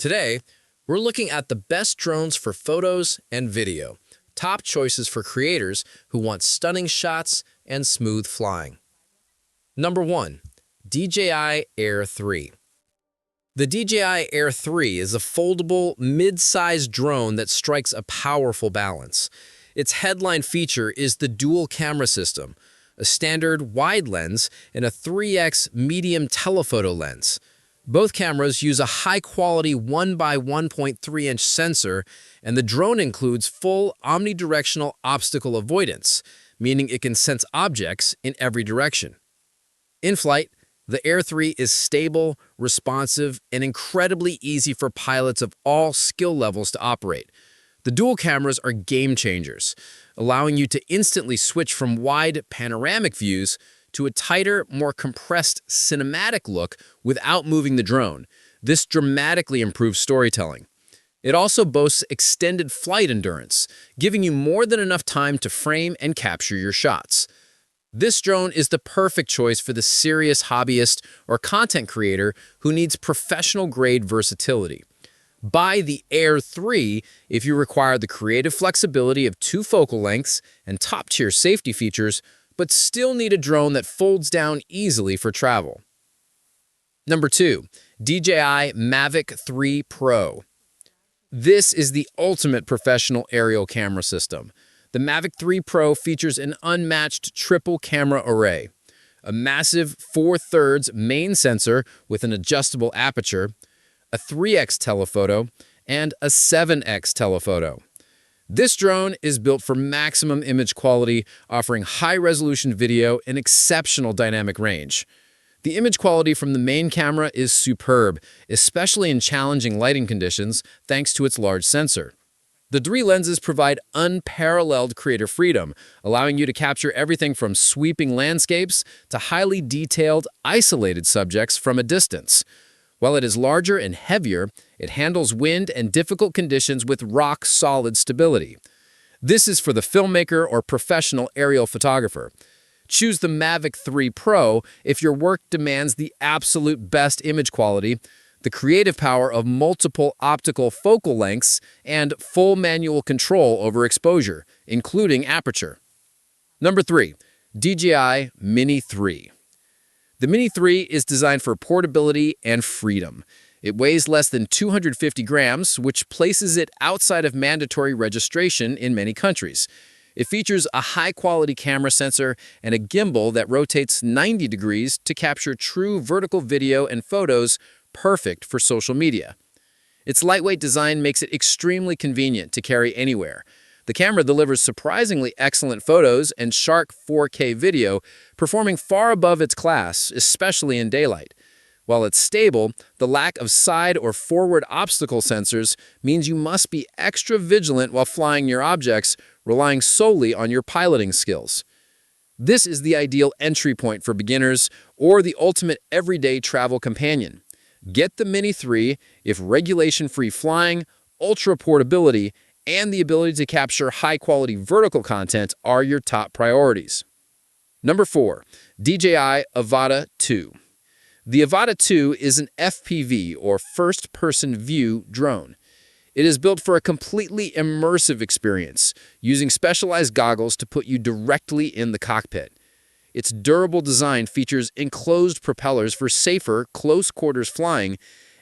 Today, we're looking at the best drones for photos and video, top choices for creators who want stunning shots and smooth flying. Number 1. DJI Air 3. The DJI Air 3 is a foldable, mid-sized drone that strikes a powerful balance. Its headline feature is the dual camera system, a standard wide lens and a 3x medium telephoto lens. Both cameras use a high-quality 1 by 1.3-inch sensor, and the drone includes full omnidirectional obstacle avoidance, meaning it can sense objects in every direction. In flight, the Air 3 is stable, responsive, and incredibly easy for pilots of all skill levels to operate. The dual cameras are game changers, allowing you to instantly switch from wide panoramic views to a tighter, more compressed cinematic look without moving the drone. This dramatically improves storytelling. It also boasts extended flight endurance, giving you more than enough time to frame and capture your shots. This drone is the perfect choice for the serious hobbyist or content creator who needs professional-grade versatility. Buy the Air 3 if you require the creative flexibility of 2 focal lengths and top-tier safety features, but still need a drone that folds down easily for travel. Number 2. DJI Mavic 3 Pro. This is the ultimate professional aerial camera system. The Mavic 3 Pro features an unmatched triple camera array, a massive 4/3 main sensor with an adjustable aperture, a 3x telephoto, and a 7x telephoto. This drone is built for maximum image quality, offering high-resolution video and exceptional dynamic range. The image quality from the main camera is superb, especially in challenging lighting conditions, thanks to its large sensor. The 3 lenses provide unparalleled creative freedom, allowing you to capture everything from sweeping landscapes to highly detailed, isolated subjects from a distance. While it is larger and heavier, it handles wind and difficult conditions with rock-solid stability. This is for the filmmaker or professional aerial photographer. Choose the Mavic 3 Pro if your work demands the absolute best image quality, the creative power of multiple optical focal lengths, and full manual control over exposure, including aperture. Number 3. DJI Mini 3. The Mini 3 is designed for portability and freedom. It weighs less than 250 grams, which places it outside of mandatory registration in many countries. It features a high-quality camera sensor and a gimbal that rotates 90 degrees to capture true vertical video and photos, perfect for social media. Its lightweight design makes it extremely convenient to carry anywhere. The camera delivers surprisingly excellent photos and sharp 4K video, performing far above its class, especially in daylight. While it's stable, the lack of side or forward obstacle sensors means you must be extra vigilant while flying your objects, relying solely on your piloting skills. This is the ideal entry point for beginners or the ultimate everyday travel companion. Get the Mini 3 if regulation-free flying, ultra portability, and the ability to capture high-quality vertical content are your top priorities. Number 4. DJI Avata 2. The Avata 2 is an FPV, or first-person view, drone. It is built for a completely immersive experience, using specialized goggles to put you directly in the cockpit. Its durable design features enclosed propellers for safer, close-quarters flying,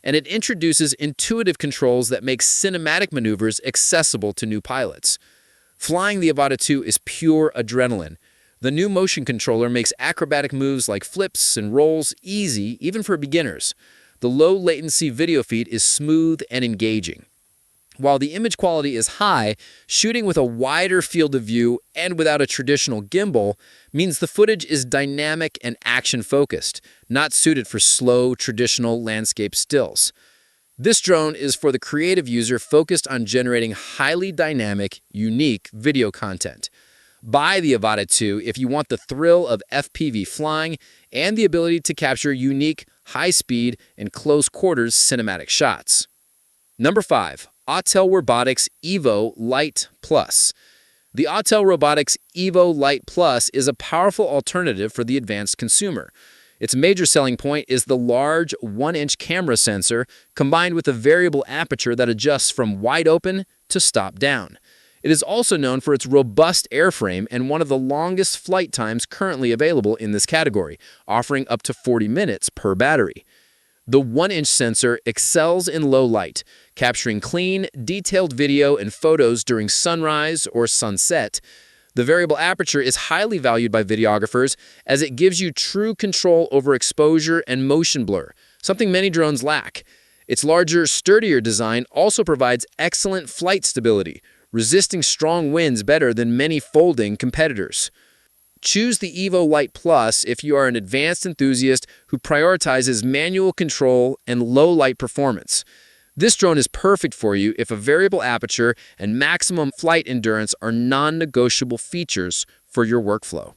and it introduces intuitive controls that make cinematic maneuvers accessible to new pilots. Flying the Avata 2 is pure adrenaline. The new motion controller makes acrobatic moves like flips and rolls easy, even for beginners. The low-latency video feed is smooth and engaging. While the image quality is high, shooting with a wider field of view and without a traditional gimbal means the footage is dynamic and action-focused, not suited for slow, traditional landscape stills. This drone is for the creative user focused on generating highly dynamic, unique video content. Buy the Avata 2 if you want the thrill of FPV flying and the ability to capture unique, high-speed, and close-quarters cinematic shots. Number 5. Autel Robotics Evo Lite Plus. The Autel Robotics Evo Lite Plus is a powerful alternative for the advanced consumer. Its major selling point is the large 1-inch camera sensor combined with a variable aperture that adjusts from wide open to stop down. It is also known for its robust airframe and one of the longest flight times currently available in this category, offering up to 40 minutes per battery. The 1-inch sensor excels in low light, capturing clean, detailed video and photos during sunrise or sunset. The variable aperture is highly valued by videographers as it gives you true control over exposure and motion blur, something many drones lack. Its larger, sturdier design also provides excellent flight stability, resisting strong winds better than many folding competitors. Choose the Evo Lite Plus if you are an advanced enthusiast who prioritizes manual control and low light performance. This drone is perfect for you if a variable aperture and maximum flight endurance are non-negotiable features for your workflow.